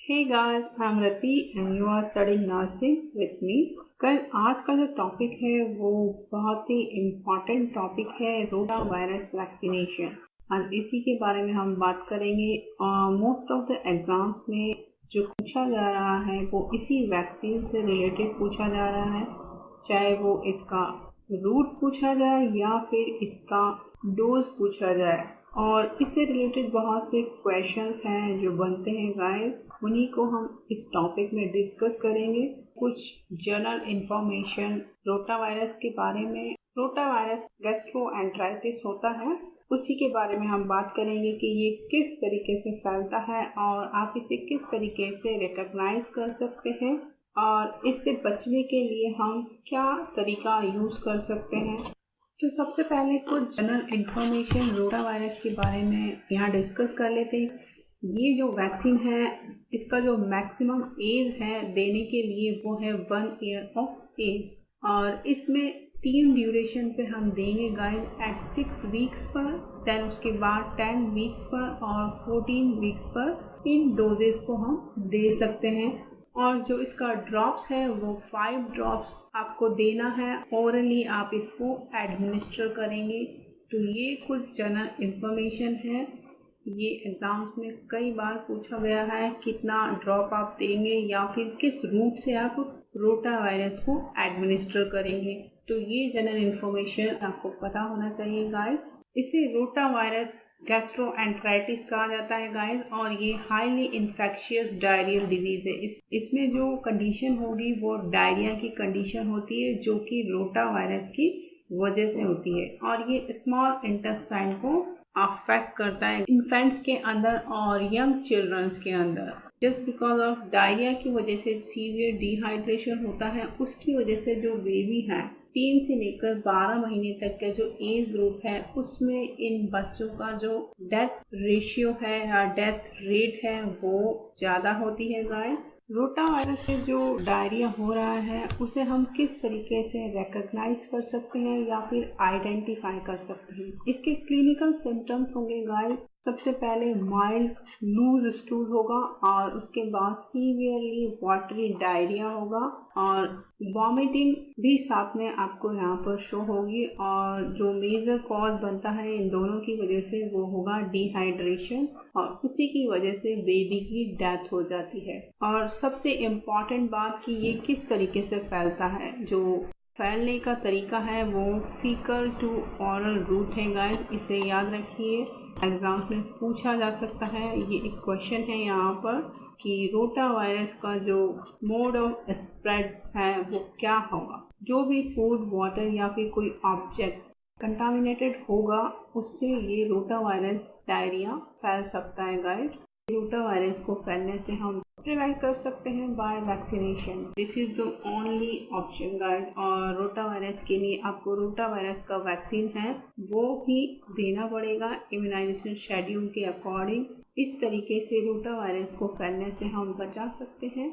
Hey guys, I'm Ratee and you are studying nursing with me. कल आज का जो टॉपिक है वो बहुत ही इम्पॉर्टेंट टॉपिक है, रोटा वायरस वैक्सीनेशन। और इसी के बारे में हम बात करेंगे। मोस्ट ऑफ द एग्जाम्स में जो पूछा जा रहा है वो इसी वैक्सीन से रिलेटेड पूछा जा रहा है, चाहे वो इसका रूट पूछा जाए या फिर इसका डोज पूछा जाए। और इससे रिलेटेड बहुत से क्वेश्चंस हैं जो बनते हैं गाइस, उन्हीं को हम इस टॉपिक में डिस्कस करेंगे। कुछ जनरल इंफॉर्मेशन रोटा वायरस के बारे में। रोटा वायरस गैस्ट्रोएंटेराइटिस होता है, उसी के बारे में हम बात करेंगे कि ये किस तरीके से फैलता है और आप इसे किस तरीके से रिकॉग्नाइज कर सकते हैं और इससे बचने के लिए हम क्या तरीका यूज़ कर सकते हैं। तो सबसे पहले कुछ जनरल इंफॉर्मेशन रोटा वायरस के बारे में यहाँ डिस्कस कर लेते हैं। ये जो वैक्सीन है इसका जो मैक्सिमम एज है देने के लिए वो है 1 ईयर ऑफ एज, और इसमें 3 ड्यूरेशन पे हम देंगे गाइस, एट 6 वीक्स पर, देन उसके बाद 10 वीक्स पर और 14 वीक्स पर इन डोजेस को हम दे सकते हैं। और जो इसका ड्रॉप्स है वो 5 ड्रॉप्स आपको देना है, ओरली आप इसको एडमिनिस्टर करेंगे। तो ये कुछ जनरल इंफॉर्मेशन है। ये एग्ज़ाम्स में कई बार पूछा गया है कितना ड्रॉप आप देंगे या फिर किस रूट से आप रोटा वायरस को एडमिनिस्टर करेंगे। तो ये जनरल इंफॉर्मेशन आपको पता होना चाहिए गाइस। इसे रोटा वायरस गैस्ट्रोएंटेराइटिस कहा जाता है गाइस, और ये हाईली इन्फेक्शियस डायरियल डिजीज है। इसमें जो कंडीशन होगी वो डायरिया की कंडीशन होती है जो कि रोटा वायरस की वजह से होती है, और ये स्मॉल इंटेस्टाइन को अफेक्ट करता है इन्फेंट्स के अंदर और यंग चिल्ड्रंस के अंदर। जस्ट बिकॉज ऑफ डायरिया की वजह से सीवियर डिहाइड्रेशन होता है, उसकी वजह से जो बेबी हैं 3 से लेकर 12 महीने तक का जो एज ग्रुप है उसमें इन बच्चों का जो डेथ रेशियो है या डेथ रेट है वो ज़्यादा होती है गाइस। रोटा वायरस से जो डायरिया हो रहा है उसे हम किस तरीके से रिकॉग्नाइज कर सकते हैं या फिर आइडेंटिफाई कर सकते हैं। इसके क्लिनिकल सिम्टम्स होंगे गाइस, सबसे पहले माइल्ड लूज स्टूल होगा और उसके बाद सीवियरली वाटरी डायरिया होगा और वॉमिटिंग भी साथ में आपको यहाँ पर शो होगी। और जो मेजर कॉज बनता है इन दोनों की वजह से वो होगा डिहाइड्रेशन, और उसी की वजह से बेबी की डेथ हो जाती है। और सबसे इम्पॉर्टेंट बात कि ये किस तरीके से फैलता है, जो फैलने का तरीका है वो फीकल टू ऑरल रूट है गाइस, इसे याद रखिए, एग्जाम में पूछा जा सकता है। ये एक क्वेश्चन है यहाँ पर कि रोटा वायरस का जो मोड ऑफ स्प्रेड है वो क्या होगा। जो भी फूड, वाटर या फिर कोई ऑब्जेक्ट कंटामिनेटेड होगा उससे ये रोटा वायरस डायरिया फैल सकता है गाइस। रोटा वायरस को फैलने से हम प्रिवेंट कर सकते हैं by vaccination. This is the only option guys. और रोटा वायरस के लिए आपको रोटा वायरस का वैक्सीन है वो भी देना पड़ेगा इम्यूनाइजेशन शेड्यूल के अकॉर्डिंग। इस तरीके से रोटा वायरस को फैलने से हम बचा सकते हैं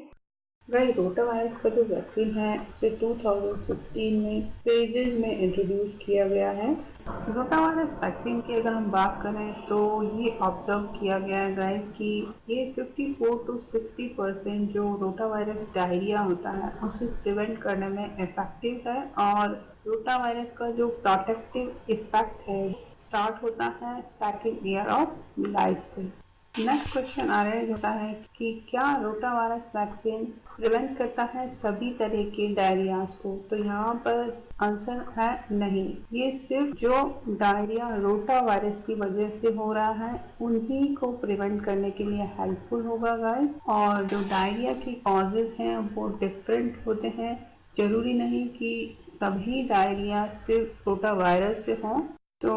गाइस। रोटा वायरस का जो वैक्सीन है उसे 2016 में फेजेज में इंट्रोड्यूस किया गया है। रोटा वायरस वैक्सीन की अगर हम बात करें तो ये ऑब्जर्व किया गया है गाइस कि ये 54 to 60% जो रोटा वायरस डायरिया होता है उसे प्रिवेंट करने में इफेक्टिव है। और रोटा वायरस का जो प्रोटेक्टिव इफेक्ट है स्टार्ट होता है 2nd ईयर ऑफ लाइफ से। नेक्स्ट क्वेश्चन आ रहा होता है कि क्या रोटा वायरस वैक्सीन प्रिवेंट करता है सभी तरह के डायरियाज को। तो यहाँ पर आंसर है नहीं, ये सिर्फ जो डायरिया रोटा वायरस की वजह से हो रहा है उन्हीं को प्रिवेंट करने के लिए हेल्पफुल होगा गाइस। और जो डायरिया की कॉजेज हैं वो डिफरेंट होते हैं, जरूरी नहीं कि सभी डायरिया सिर्फ रोटा वायरस से हों। तो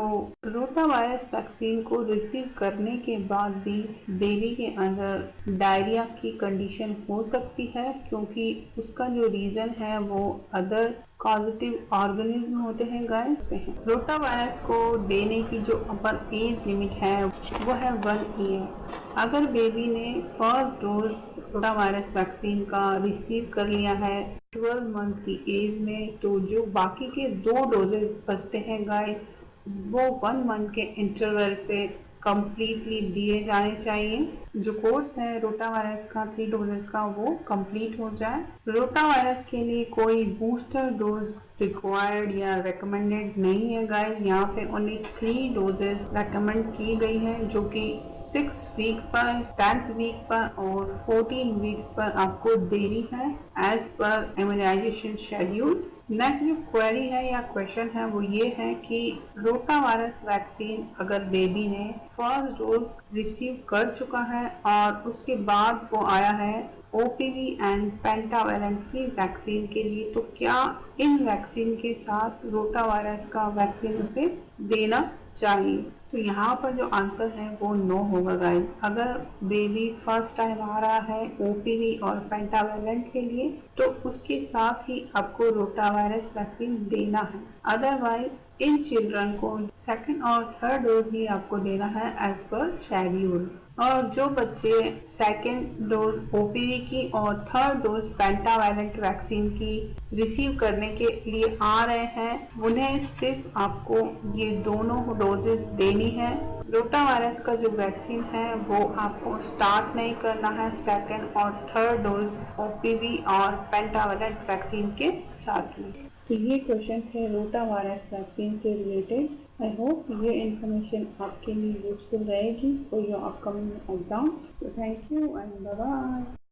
रोटा वायरस वैक्सीन को रिसीव करने के बाद भी बेबी के अंदर डायरिया की कंडीशन हो सकती है, क्योंकि उसका जो रीज़न है वो अदर कॉजेटिव ऑर्गेनिज्म होते हैं गाइस। रोटा वायरस को देने की जो अपर एज लिमिट है वो है 1 ईयर। अगर बेबी ने first dose rota virus vaccine का रिसीव कर लिया है 12 मंथ की एज में, तो जो बाकी के 2 डोजेज बचते हैं गाइस वो 1 मंथ के इंटरवल पे कम्प्लीटली दिए जाने चाहिए। जो कोर्स है रोटा वायरस का 3 डोजेस का वो कंप्लीट हो जाए। रोटा वायरस के लिए कोई बूस्टर डोज रिक्वायर्ड या रेकमेंडेड नहीं है गाइस। यहाँ पे ओनली 3 डोजेस रेकमेंड की गई है, जो कि 6 वीक पर, 10th वीक पर और 14 वीक्स पर आपको देनी है एज पर इम्यूनाइजेशन शेड्यूल। नेक्स्ट जो क्वेरी है या क्वेश्चन है वो ये है कि रोटा वायरस वैक्सीन अगर बेबी ने फर्स्ट डोज रिसीव कर चुका है और उसके बाद वो आया है ओपीवी एंड पेंटावेलेंट की वैक्सीन के लिए, तो क्या इन वैक्सीन के साथ रोटा वायरस का वैक्सीन उसे देना चाहिए? तो यहाँ पर जो आंसर है वो नो होगा गाइस। अगर बेबी फर्स्ट टाइम आ रहा है ओपीवी और पेंटावेलेंट के लिए तो उसके साथ ही आपको रोटा वायरस वैक्सीन देना है। अदरवाइज इन चिल्ड्रन को सेकंड और थर्ड डोज ही आपको देना है एज पर शेड्यूल। और जो बच्चे सेकेंड डोज ओपीवी की और थर्ड डोज पेंटावेलेंट वैक्सीन की रिसीव करने के लिए आ रहे हैं उन्हें सिर्फ आपको ये दोनों डोजेज देनी है। रोटा वायरस का जो वैक्सीन है वो आपको स्टार्ट नहीं करना है सेकेंड और थर्ड डोज ओपीवी और पेंटावेलेंट वैक्सीन के साथ में। तो ये क्वेश्चन थे रोटा वायरस वैक्सीन से रिलेटेड। आई होप ये इन्फॉर्मेशन आपके लिए यूजफुल रहेगी for your upcoming exams. So thank you and bye bye.